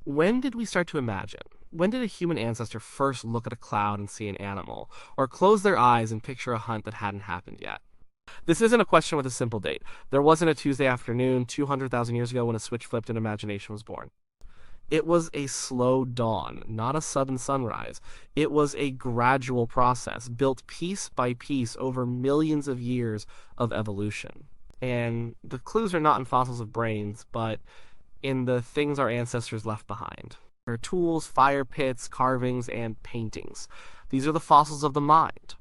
When did we start to imagine? When did a human ancestor first look at a cloud and see an animal, or close their eyes and picture a hunt that hadn't happened yet? This isn't a question with a simple date. There wasn't a Tuesday afternoon 200,000 years ago when a switch flipped and imagination was born. It was a slow dawn, not a sudden sunrise. It was a gradual process built piece by piece over millions of years of evolution. And the clues are not in fossils of brains, but in the things our ancestors left behind. Their tools, fire pits, carvings, and paintings. These are the fossils of the mind.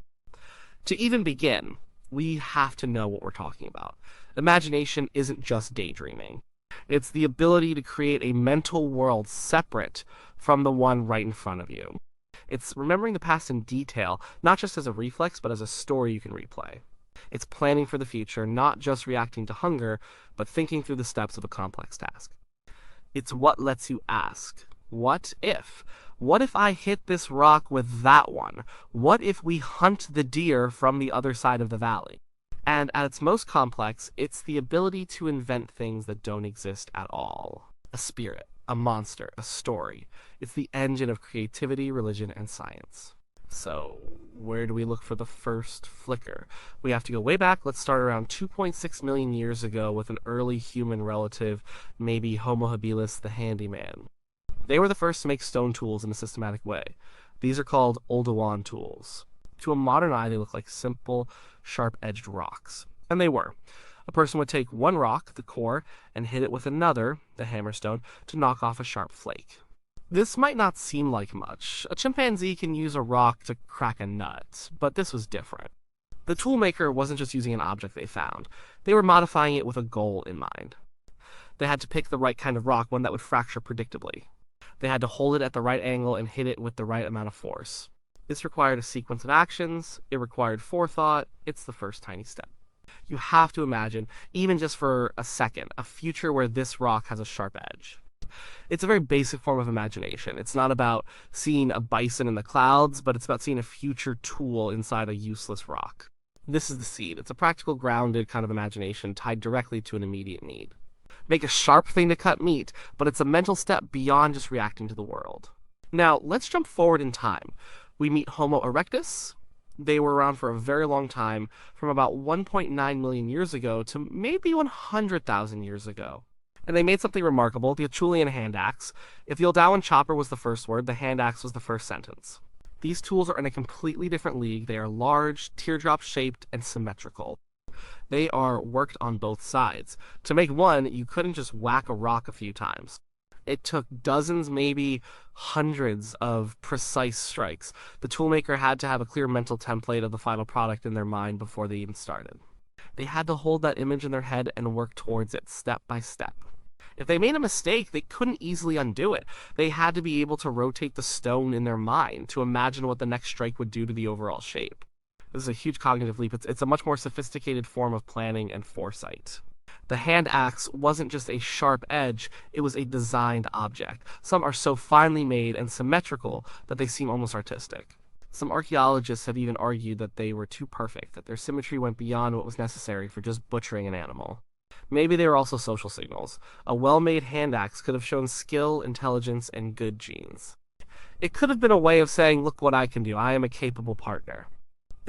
To even begin, we have to know what we're talking about. Imagination isn't just daydreaming. It's the ability to create a mental world separate from the one right in front of you. It's remembering the past in detail, not just as a reflex, but as a story you can replay. It's planning for the future, not just reacting to hunger, but thinking through the steps of a complex task. It's what lets you ask, what if? What if I hit this rock with that one? What if we hunt the deer from the other side of the valley? And at its most complex, it's the ability to invent things that don't exist at all. A spirit, a monster, a story. It's the engine of creativity, religion, and science. So, where do we look for the first flicker? We have to go way back. Let's start around 2.6 million years ago with an early human relative, maybe Homo habilis, the handyman. They were the first to make stone tools in a systematic way. These are called Oldowan tools. To a modern eye, they look like simple, sharp-edged rocks. And they were. A person would take one rock, the core, and hit it with another, the hammerstone, to knock off a sharp flake. This might not seem like much. A chimpanzee can use a rock to crack a nut, but this was different. The toolmaker wasn't just using an object they found. They were modifying it with a goal in mind. They had to pick the right kind of rock, one that would fracture predictably. They had to hold it at the right angle and hit it with the right amount of force. This required a sequence of actions, it required forethought, it's the first tiny step. You have to imagine, even just for a second, a future where this rock has a sharp edge. It's a very basic form of imagination. It's not about seeing a bison in the clouds, but it's about seeing a future tool inside a useless rock. This is the seed. It's a practical, grounded kind of imagination tied directly to an immediate need. Make a sharp thing to cut meat, but it's a mental step beyond just reacting to the world. Now, let's jump forward in time. We meet Homo erectus. They were around for a very long time, from about 1.9 million years ago to maybe 100,000 years ago. And they made something remarkable, the Acheulean hand axe. If the Oldowan chopper was the first word, the hand axe was the first sentence. These tools are in a completely different league. They are large, teardrop-shaped, and symmetrical. They are worked on both sides. To make one, you couldn't just whack a rock a few times. It took dozens, maybe hundreds of precise strikes. The toolmaker had to have a clear mental template of the final product in their mind before they even started. They had to hold that image in their head and work towards it step by step. If they made a mistake, they couldn't easily undo it. They had to be able to rotate the stone in their mind to imagine what the next strike would do to the overall shape. This is a huge cognitive leap. It's a much more sophisticated form of planning and foresight. The hand axe wasn't just a sharp edge, it was a designed object. Some are so finely made and symmetrical that they seem almost artistic. Some archaeologists have even argued that they were too perfect, that their symmetry went beyond what was necessary for just butchering an animal. Maybe they were also social signals. A well-made hand axe could have shown skill, intelligence, and good genes. It could have been a way of saying, look what I can do, I am a capable partner.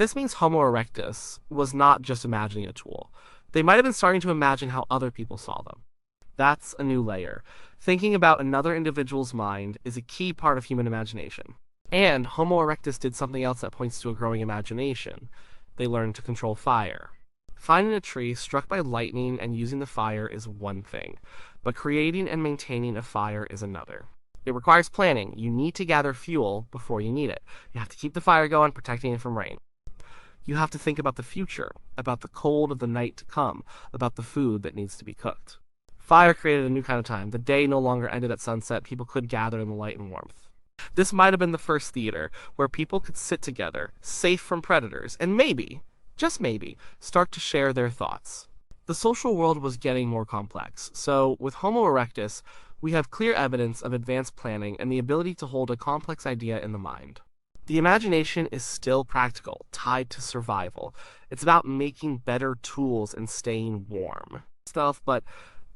This means Homo erectus was not just imagining a tool. They might have been starting to imagine how other people saw them. That's a new layer. Thinking about another individual's mind is a key part of human imagination. And Homo erectus did something else that points to a growing imagination. They learned to control fire. Finding a tree struck by lightning and using the fire is one thing, but creating and maintaining a fire is another. It requires planning. You need to gather fuel before you need it. You have to keep the fire going, protecting it from rain. You have to think about the future, about the cold of the night to come, about the food that needs to be cooked. Fire created a new kind of time. The day no longer ended at sunset. People could gather in the light and warmth. This might have been the first theater, where people could sit together, safe from predators, and maybe, just maybe, start to share their thoughts. The social world was getting more complex, so with Homo erectus, we have clear evidence of advanced planning and the ability to hold a complex idea in the mind. The imagination is still practical, tied to survival. It's about making better tools and staying warm. Stuff, but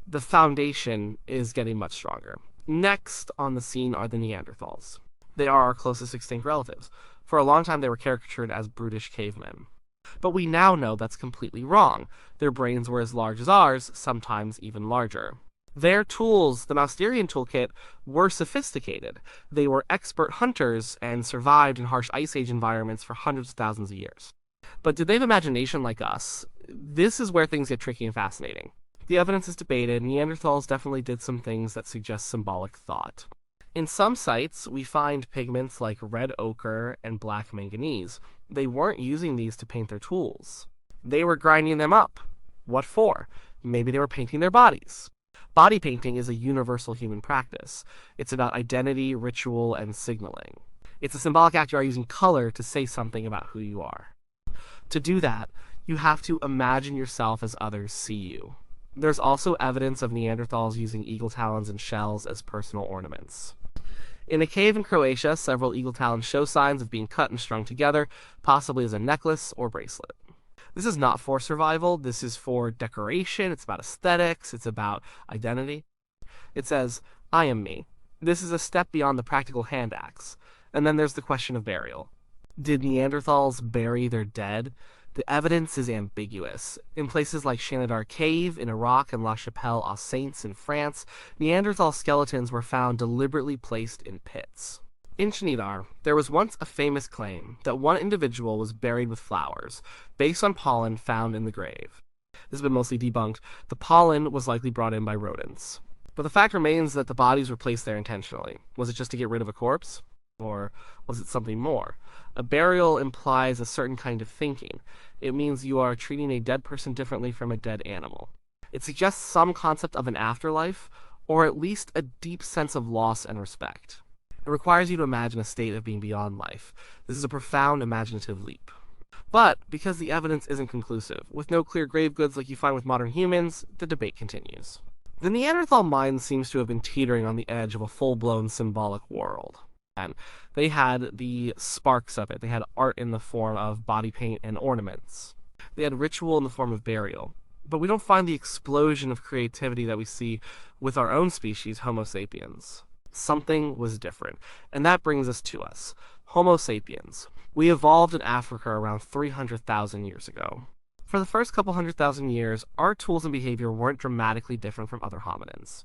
the foundation is getting much stronger. Next on the scene are the Neanderthals. They are our closest extinct relatives. For a long time, they were caricatured as brutish cavemen. But we now know that's completely wrong. Their brains were as large as ours, sometimes even larger. Their tools, the Mousterian toolkit, were sophisticated. They were expert hunters and survived in harsh ice age environments for hundreds of thousands of years. But did they have imagination like us? This is where things get tricky and fascinating. The evidence is debated. Neanderthals definitely did some things that suggest symbolic thought. In some sites, we find pigments like red ochre and black manganese. They weren't using these to paint their tools. They were grinding them up. What for? Maybe they were painting their bodies. Body painting is a universal human practice. It's about identity, ritual, and signaling. It's a symbolic act. You are using color to say something about who you are. To do that, you have to imagine yourself as others see you. There's also evidence of Neanderthals using eagle talons and shells as personal ornaments. In a cave in Croatia, several eagle talons show signs of being cut and strung together, possibly as a necklace or bracelet. This is not for survival. This is for decoration. It's about aesthetics. It's about identity. It says, I am me. This is a step beyond the practical hand axe. And then there's the question of burial. Did Neanderthals bury their dead? The evidence is ambiguous. In places like Shanidar Cave in Iraq and La Chapelle aux Saints in France, Neanderthal skeletons were found deliberately placed in pits. In Shanidar, there was once a famous claim that one individual was buried with flowers, based on pollen found in the grave. This has been mostly debunked. The pollen was likely brought in by rodents. But the fact remains that the bodies were placed there intentionally. Was it just to get rid of a corpse? Or was it something more? A burial implies a certain kind of thinking. It means you are treating a dead person differently from a dead animal. It suggests some concept of an afterlife, or at least a deep sense of loss and respect. It requires you to imagine a state of being beyond life. This is a profound imaginative leap. But, because the evidence isn't conclusive, with no clear grave goods like you find with modern humans, the debate continues. The Neanderthal mind seems to have been teetering on the edge of a full-blown symbolic world. And they had the sparks of it. They had art in the form of body paint and ornaments. They had ritual in the form of burial. But we don't find the explosion of creativity that we see with our own species, Homo sapiens. Something was different. And that brings us to us. Homo sapiens. We evolved in Africa around 300,000 years ago. For the first couple 100,000 years, our tools and behavior weren't dramatically different from other hominins.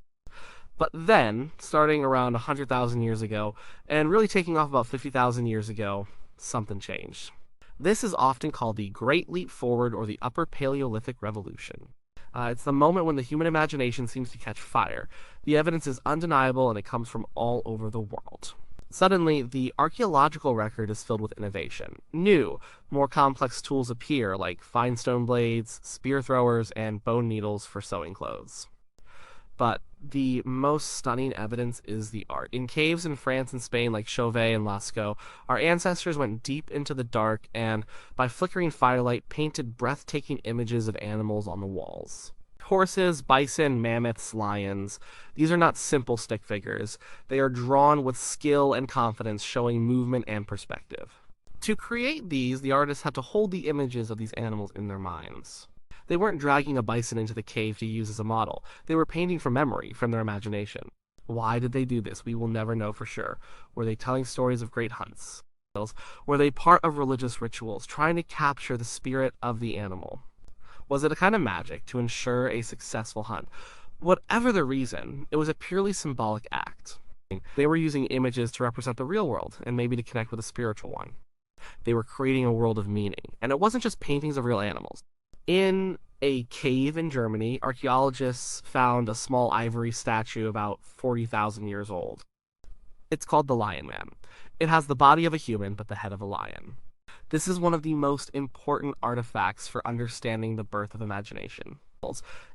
But then, starting around 100,000 years ago, and really taking off about 50,000 years ago, something changed. This is often called the Great Leap Forward or the Upper Paleolithic Revolution. It's the moment when the human imagination seems to catch fire. The evidence is undeniable and it comes from all over the world. Suddenly, the archaeological record is filled with innovation. New, more complex tools appear, like fine stone blades, spear throwers, and bone needles for sewing clothes. But the most stunning evidence is the art. In caves in France and Spain like Chauvet and Lascaux, our ancestors went deep into the dark and, by flickering firelight, painted breathtaking images of animals on the walls. Horses, bison, mammoths, lions. These are not simple stick figures. They are drawn with skill and confidence, showing movement and perspective. To create these, the artists had to hold the images of these animals in their minds. They weren't dragging a bison into the cave to use as a model. They were painting from memory, from their imagination. Why did they do this? We will never know for sure. Were they telling stories of great hunts? Were they part of religious rituals, trying to capture the spirit of the animal? Was it a kind of magic to ensure a successful hunt? Whatever the reason, it was a purely symbolic act. They were using images to represent the real world, and maybe to connect with a spiritual one. They were creating a world of meaning, and it wasn't just paintings of real animals. In a cave in Germany, archaeologists found a small ivory statue about 40,000 years old. It's called the Lion Man. It has the body of a human, but the head of a lion. This is one of the most important artifacts for understanding the birth of imagination.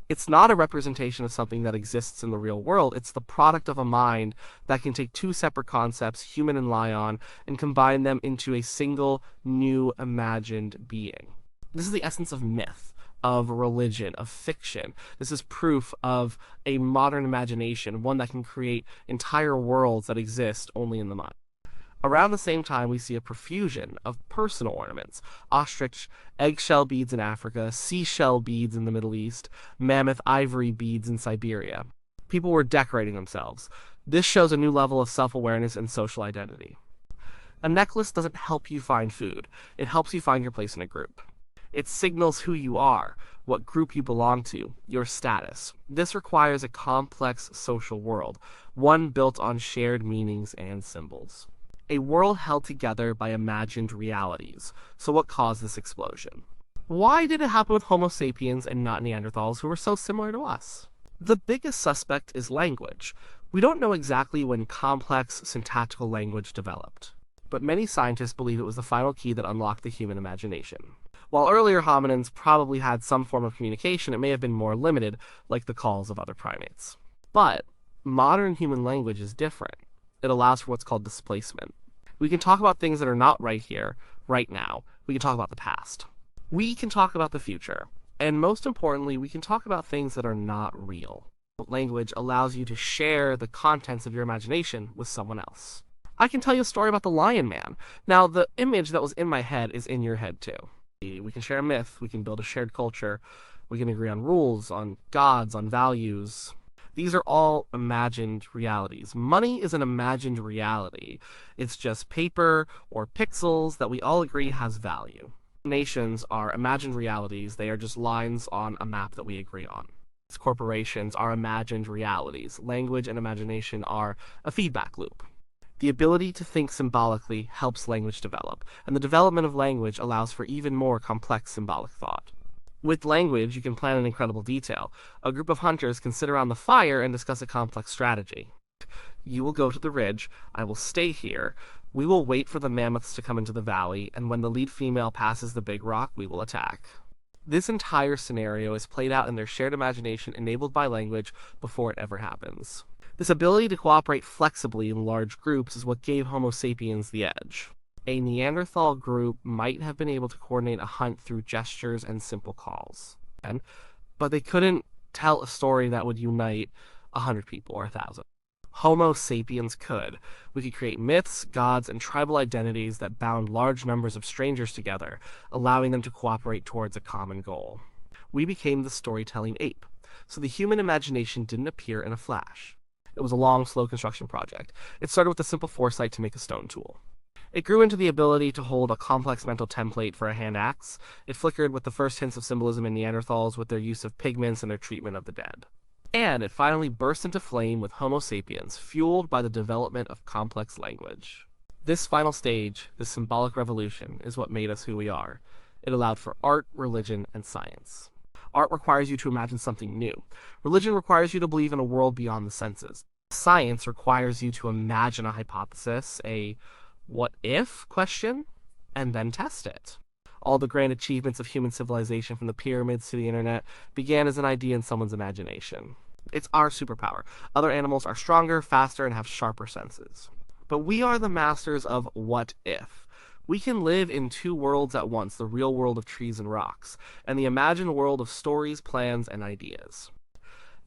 It's not a representation of something that exists in the real world. It's the product of a mind that can take two separate concepts, human and lion, and combine them into a single, new, imagined being. This is the essence of myth, of religion, of fiction. This is proof of a modern imagination, one that can create entire worlds that exist only in the mind. Around the same time, we see a profusion of personal ornaments: ostrich eggshell beads in Africa, seashell beads in the Middle East, mammoth ivory beads in Siberia. People were decorating themselves. This shows a new level of self-awareness and social identity. A necklace doesn't help you find food. It helps you find your place in a group. It signals who you are, what group you belong to, your status. This requires a complex social world, one built on shared meanings and symbols. A world held together by imagined realities. So what caused this explosion? Why did it happen with Homo sapiens and not Neanderthals, who were so similar to us? The biggest suspect is language. We don't know exactly when complex syntactical language developed, but many scientists believe it was the final key that unlocked the human imagination. While earlier hominins probably had some form of communication, it may have been more limited, like the calls of other primates. But modern human language is different. It allows for what's called displacement. We can talk about things that are not right here, right now. We can talk about the past. We can talk about the future. And most importantly, we can talk about things that are not real. Language allows you to share the contents of your imagination with someone else. I can tell you a story about the Lion Man. Now, the image that was in my head is in your head too. We can share a myth, we can build a shared culture, we can agree on rules, on gods, on values. These are all imagined realities. Money is an imagined reality. It's just paper or pixels that we all agree has value. Nations are imagined realities. They are just lines on a map that we agree on. Corporations are imagined realities. Language and imagination are a feedback loop. The ability to think symbolically helps language develop, and the development of language allows for even more complex symbolic thought. With language, you can plan in incredible detail. A group of hunters can sit around the fire and discuss a complex strategy. You will go to the ridge, I will stay here, we will wait for the mammoths to come into the valley, and when the lead female passes the big rock, we will attack. This entire scenario is played out in their shared imagination enabled by language before it ever happens. This ability to cooperate flexibly in large groups is what gave Homo sapiens the edge. A Neanderthal group might have been able to coordinate a hunt through gestures and simple calls, but they couldn't tell a story that would unite 100 people or 1,000. Homo sapiens could. We could create myths, gods, and tribal identities that bound large numbers of strangers together, allowing them to cooperate towards a common goal. We became the storytelling ape, so the human imagination didn't appear in a flash. It was a long, slow construction project. It started with a simple foresight to make a stone tool. It grew into the ability to hold a complex mental template for a hand axe. It flickered with the first hints of symbolism in Neanderthals with their use of pigments and their treatment of the dead. And it finally burst into flame with Homo sapiens, fueled by the development of complex language. This final stage, this symbolic revolution, is what made us who we are. It allowed for art, religion, and science. Art requires you to imagine something new. Religion requires you to believe in a world beyond the senses. Science requires you to imagine a hypothesis, a what-if question, and then test it. All the grand achievements of human civilization, from the pyramids to the internet, began as an idea in someone's imagination. It's our superpower. Other animals are stronger, faster, and have sharper senses. But we are the masters of what if. We can live in two worlds at once, the real world of trees and rocks, and the imagined world of stories, plans, and ideas.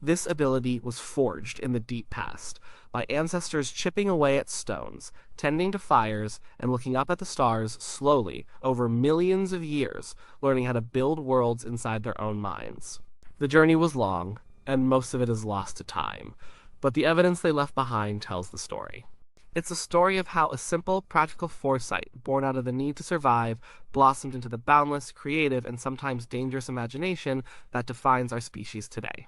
This ability was forged in the deep past by ancestors chipping away at stones, tending to fires, and looking up at the stars slowly over millions of years, learning how to build worlds inside their own minds. The journey was long, and most of it is lost to time, but the evidence they left behind tells the story. It's a story of how a simple, practical foresight, born out of the need to survive, blossomed into the boundless, creative, and sometimes dangerous imagination that defines our species today.